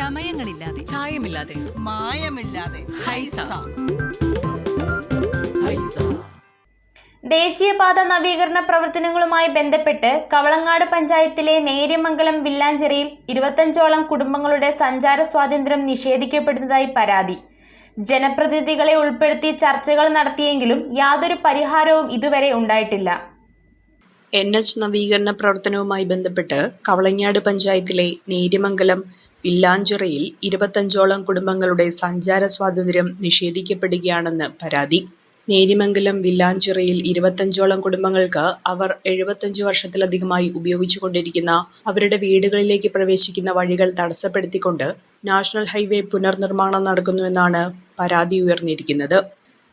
ചമയങ്ങളില്ലാതെ, ചായമില്ലാതെ, മായമില്ലാതെ. ഹൈസ. ദേശീയപാത നവീകരണ പ്രവർത്തനങ്ങളുമായി ബന്ധപ്പെട്ട് കവളങ്ങാട് പഞ്ചായത്തിലെ നേര്യമംഗലം വില്ലാഞ്ചിറയിൽ 25ഓളം കുടുംബങ്ങളുടെ സഞ്ചാര സ്വാതന്ത്ര്യം നിഷേധിക്കപ്പെടുന്നതായി പരാതി. ജനപ്രതിനിധികളെ ഉൾപ്പെടുത്തി ചർച്ചകൾ നടത്തിയെങ്കിലും യാതൊരു പരിഹാരവും ഇതുവരെ ഉണ്ടായിട്ടില്ല. NH നവീകരണ പ്രവർത്തനവുമായി ബന്ധപ്പെട്ട് കവളങ്ങാട് പഞ്ചായത്തിലെ നേര്യമംഗലം വില്ലാഞ്ചിറയിൽ 25ഓളം കുടുംബങ്ങളുടെ സഞ്ചാര സ്വാതന്ത്ര്യം നിഷേധിക്കപ്പെടുകയാണെന്ന് പരാതി. നേര്യമംഗലം വില്ലാഞ്ചിറയിൽ 25ഓളം കുടുംബങ്ങൾക്ക് അവർ 75 വർഷത്തിലധികമായി ഉപയോഗിച്ചുകൊണ്ടിരിക്കുന്ന അവരുടെ വീടുകളിലേക്ക് പ്രവേശിക്കുന്ന വഴികൾ തടസ്സപ്പെടുത്തിക്കൊണ്ട് നാഷണൽ ഹൈവേ പുനർനിർമ്മാണം നടക്കുന്നുവെന്നാണ് പരാതി ഉയർന്നിരിക്കുന്നത്.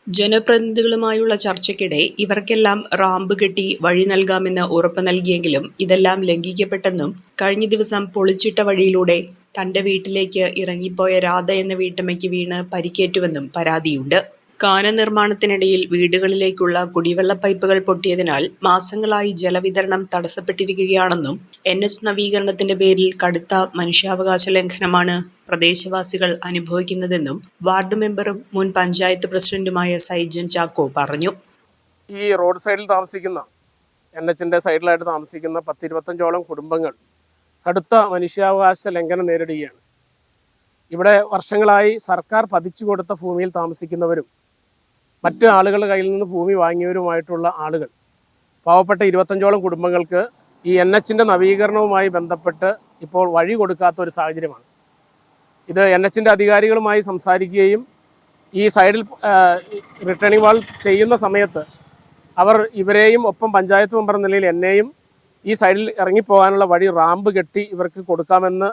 ജനപ്രതിനിധികളുമായുള്ള ചർച്ചയ്ക്കിടെ ഇവർക്കെല്ലാം റാമ്പ് കെട്ടി വഴി നൽകാമെന്ന് ഉറപ്പ് നൽകിയെങ്കിലും ഇതെല്ലാം ലംഘിക്കപ്പെട്ടെന്നും കഴിഞ്ഞ ദിവസം പൊളിച്ചിട്ട വഴിയിലൂടെ തന്റെ വീട്ടിലേക്ക് ഇറങ്ങിപ്പോയ രാധ എന്ന വീട്ടമ്മയ്ക്ക് വീണ് പരിക്കേറ്റുവെന്നും പരാതിയുണ്ട്. കാന നിർമ്മാണത്തിനിടയിൽ വീടുകളിലേക്കുള്ള കുടിവെള്ള പൈപ്പുകൾ പൊട്ടിയതിനാൽ മാസങ്ങളായി ജലവിതരണം തടസ്സപ്പെട്ടിരിക്കുകയാണെന്നും NH നവീകരണത്തിന്റെ പേരിൽ കടുത്ത മനുഷ്യാവകാശ ലംഘനമാണ് പ്രദേശവാസികൾ അനുഭവിക്കുന്നതെന്നും വാർഡ് മെമ്പറും മുൻ പഞ്ചായത്ത് പ്രസിഡന്റുമായ സൈജൻ ചാക്കോ പറഞ്ഞു. ഈ റോഡ് സൈഡിൽ താമസിക്കുന്ന NHന്റെ സൈഡിലായിട്ട് താമസിക്കുന്ന 10-25ഓളം കുടുംബങ്ങൾ കടുത്ത മനുഷ്യാവകാശ ലംഘനം നേരിടുകയാണ്. ഇവിടെ വർഷങ്ങളായി സർക്കാർ പതിച്ചു കൊടുത്ത ഭൂമിയിൽ താമസിക്കുന്നവരും മറ്റു ആളുകളുടെ കയ്യിൽ നിന്ന് ഭൂമി വാങ്ങിയവരുമായിട്ടുള്ള ആളുകൾ, പാവപ്പെട്ട 25ഓളം കുടുംബങ്ങൾക്ക് ഈ NHന്റെ നവീകരണവുമായി ബന്ധപ്പെട്ട് ഇപ്പോൾ വഴി കൊടുക്കാത്ത ഒരു സാഹചര്യമാണ്. ഇത് NHന്റെ അധികാരികളുമായി സംസാരിക്കുകയും ഈ സൈഡിൽ റിട്ടേണിംഗ് വാൾ ചെയ്യുന്ന സമയത്ത് അവർ ഇവരെയും ഒപ്പം പഞ്ചായത്ത് മെമ്പർ എന്ന നിലയിൽ എന്നെയും ഈ സൈഡിൽ ഇറങ്ങിപ്പോകാനുള്ള വഴി റാമ്പ് കെട്ടി ഇവർക്ക് കൊടുക്കാമെന്ന്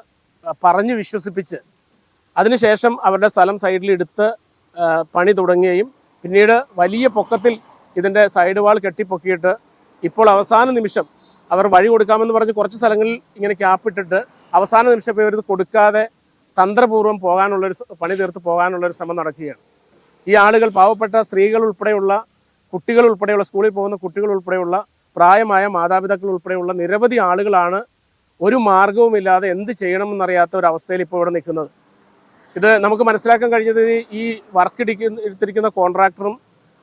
പറഞ്ഞ് വിശ്വസിപ്പിച്ച് അതിനുശേഷം അവരുടെ സ്ഥലം സൈഡിൽ എടുത്ത് പണി തുടങ്ങുകയും പിന്നീട് വലിയ പൊക്കത്തിൽ ഇതിൻ്റെ സൈഡ് വാൾ കെട്ടിപ്പൊക്കിയിട്ട് ഇപ്പോൾ അവസാന നിമിഷം അവർ വഴി കൊടുക്കാമെന്ന് പറഞ്ഞ് കുറച്ച് സ്ഥലങ്ങളിൽ ഇങ്ങനെ ക്യാപ്പിട്ടിട്ട് അവസാന നിമിഷം ഇവർ കൊടുക്കാതെ തന്ത്രപൂർവ്വം പണി തീർത്ത് പോകാനുള്ളൊരു ശ്രമം നടക്കുകയാണ്. ഈ ആളുകൾ പാവപ്പെട്ട സ്ത്രീകൾ ഉൾപ്പെടെയുള്ള കുട്ടികൾ ഉൾപ്പെടെയുള്ള സ്കൂളിൽ പോകുന്ന കുട്ടികൾ ഉൾപ്പെടെയുള്ള പ്രായമായ മാതാപിതാക്കൾ ഉൾപ്പെടെയുള്ള നിരവധി ആളുകളാണ് ഒരു മാർഗവുമില്ലാതെ എന്ത് ചെയ്യണമെന്നറിയാത്ത ഒരവസ്ഥയിൽ ഇപ്പോൾ ഇവിടെ നിൽക്കുന്നത്. ഇത് നമുക്ക് മനസ്സിലാക്കാൻ കഴിഞ്ഞത് ഈ വർക്ക് എടുത്തിരിക്കുന്ന കോൺട്രാക്ടറും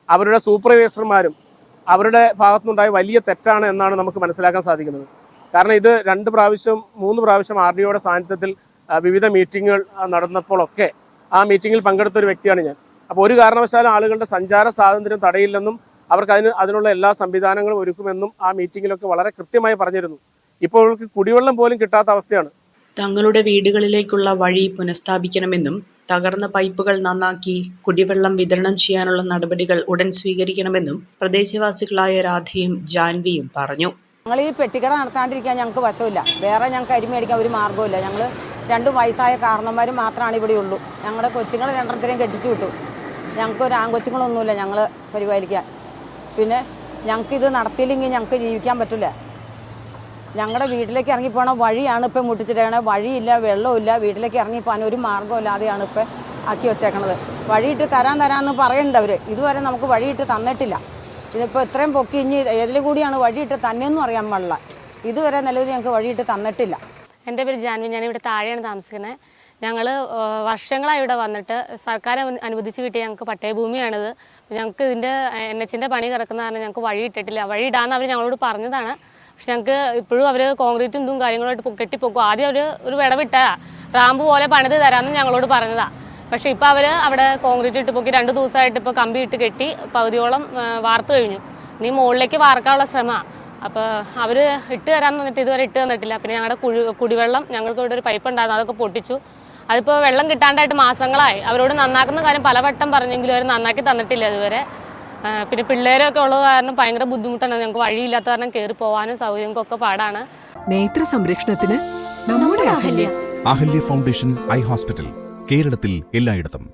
അവരുടെ സൂപ്പർവൈസർമാരും അവരുടെ ഭാഗത്തുനിന്നുണ്ടായ വലിയ തെറ്റാണ് എന്നാണ് നമുക്ക് മനസ്സിലാക്കാൻ സാധിക്കുന്നത്. കാരണം ഇത് 2 പ്രാവശ്യം 3 പ്രാവശ്യം RDOയുടെ സാന്നിധ്യത്തിൽ വിവിധ മീറ്റിങ്ങുകൾ നടന്നപ്പോഴൊക്കെ ആ മീറ്റിങ്ങിൽ പങ്കെടുത്ത ഒരു വ്യക്തിയാണ് ഞാൻ. അപ്പോൾ ഒരു കാരണവശാലും ആളുകളുടെ സഞ്ചാര സ്വാതന്ത്ര്യം തടയില്ലെന്നും അവർക്ക് അതിനുള്ള എല്ലാ സംവിധാനങ്ങളും ഒരുക്കുമെന്നും ആ മീറ്റിങ്ങിലൊക്കെ വളരെ കൃത്യമായി പറഞ്ഞിരുന്നു. ഇപ്പോൾ അവർക്ക് കുടിവെള്ളം പോലും കിട്ടാത്ത അവസ്ഥയാണ്. തങ്ങളുടെ വീടുകളിലേക്കുള്ള വഴി പുനഃസ്ഥാപിക്കണമെന്നും തകർന്ന പൈപ്പുകൾ നന്നാക്കി കുടിവെള്ളം വിതരണം ചെയ്യാനുള്ള നടപടികൾ ഉടൻ സ്വീകരിക്കണമെന്നും പ്രദേശവാസികളായ രാധയും ജാൻവിയും പറഞ്ഞു. ഞങ്ങൾ ഈ പെട്ടിക്കട നടത്താണ്ടിരിക്കാൻ ഞങ്ങൾക്ക് വശമില്ല. വേറെ ഞങ്ങൾക്ക് അരി മേടിക്കാൻ ഒരു മാർഗ്ഗമില്ല. ഞങ്ങൾ 2 വയസ്സായ കാരണന്മാരും മാത്രമാണ് ഇവിടെ ഉള്ളൂ. ഞങ്ങളുടെ കൊച്ചുങ്ങളെ 2 കെട്ടിച്ചു വിട്ടു. ഞങ്ങൾക്ക് ഒരു ആൺകൊച്ചുങ്ങളൊന്നുമില്ല ഞങ്ങൾ പരിപാലിക്കാൻ. പിന്നെ ഞങ്ങൾക്കിത് നടത്തിയില്ലെങ്കിൽ ഞങ്ങൾക്ക് ജീവിക്കാൻ പറ്റില്ല. ഞങ്ങളുടെ വീട്ടിലേക്ക് ഇറങ്ങിപ്പോണ വഴിയാണ് ഇപ്പം മുട്ടിച്ചിട്ടേക്കണത്. വഴിയില്ല, വെള്ളമില്ല, വീട്ടിലേക്ക് ഇറങ്ങിപ്പോകാൻ ഒരു മാർഗ്ഗമില്ലാതെയാണ് ഇപ്പം ആക്കി വെച്ചേക്കണത്. വഴിയിട്ട് തരാമെന്ന് പറയണ്ടവർ ഇതുവരെ നമുക്ക് വഴിയിട്ട് തന്നിട്ടില്ല. ഇതിപ്പോൾ ഇത്രയും പൊക്കി ഇനി ഏതിൽ കൂടിയാണ് വഴിയിട്ട് തന്നെയൊന്നും അറിയാൻ പാടില്ല. ഇതുവരെ നിലവിൽ ഞങ്ങൾക്ക് വഴിയിട്ട് തന്നിട്ടില്ല. എൻ്റെ പേര് ജാൻവി, ഞാനിവിടെ താഴെയാണ് താമസിക്കുന്നത്. ഞങ്ങൾ വർഷങ്ങളായി ഇവിടെ വന്നിട്ട് സർക്കാർ അനുവദിച്ച് കിട്ടിയ ഞങ്ങൾക്ക് പട്ടയഭൂമിയാണിത്. ഞങ്ങൾക്ക് ഇതിൻ്റെ NHന്റെ പണി കിടക്കുന്ന കാരണം ഞങ്ങൾക്ക് വഴി ഇട്ടിട്ടില്ല. വഴി ഇടാമെന്ന് അവർ ഞങ്ങളോട് പറഞ്ഞതാണ്. പക്ഷെ ഞങ്ങൾക്ക് ഇപ്പോഴും അവർ കോൺക്രീറ്റും ഇതും കാര്യങ്ങളായിട്ട് കെട്ടിപ്പൊക്കും. ആദ്യം അവർ ഒരു വിടവിട്ടാ റാമ്പ് പോലെ പണിത് തരാമെന്ന് ഞങ്ങളോട് പറഞ്ഞതാണ്. പക്ഷേ ഇപ്പോൾ അവർ അവിടെ കോൺക്രീറ്റ് ഇട്ട് പൊക്കി 2 ദിവസമായിട്ട് ഇപ്പോൾ കമ്പി ഇട്ട് കെട്ടി പകുതിയോളം വാർത്ത് കഴിഞ്ഞു. ഇനി മുകളിലേക്ക് വാർക്കാനുള്ള ശ്രമമാണ്. അപ്പോൾ അവർ ഇട്ട് തരാമെന്ന് പറഞ്ഞിട്ട് ഇതുവരെ ഇട്ട് തന്നിട്ടില്ല. പിന്നെ ഞങ്ങളുടെ കുടിവെള്ളം ഞങ്ങൾക്ക് ഇവിടെ ഒരു പൈപ്പ് ഉണ്ടായിരുന്നു, അതൊക്കെ പൊട്ടിച്ചു. അതിപ്പോൾ വെള്ളം കിട്ടാണ്ടായിട്ട് മാസങ്ങളായി. അവരോട് നന്നാക്കുന്ന കാര്യം പലവട്ടം പറഞ്ഞെങ്കിലും അവർ നന്നാക്കി തന്നിട്ടില്ല ഇതുവരെ. പിന്നെ പിള്ളേരൊക്കെ ഉള്ളത് കാരണം ഭയങ്കര ബുദ്ധിമുട്ടാണ്. ഞങ്ങൾക്ക് വഴിയില്ലാത്ത കാരണം കയറി പോകാനും സൗകര്യങ്ങൾക്കൊക്കെ പാടാണ്. നേത്ര സംരക്ഷണത്തിന് നമ്മുടെ അഹല്യ ഫൗണ്ടേഷൻ ഐ ഹോസ്പിറ്റൽ, കേരളത്തിൽ എല്ലായിടത്തും.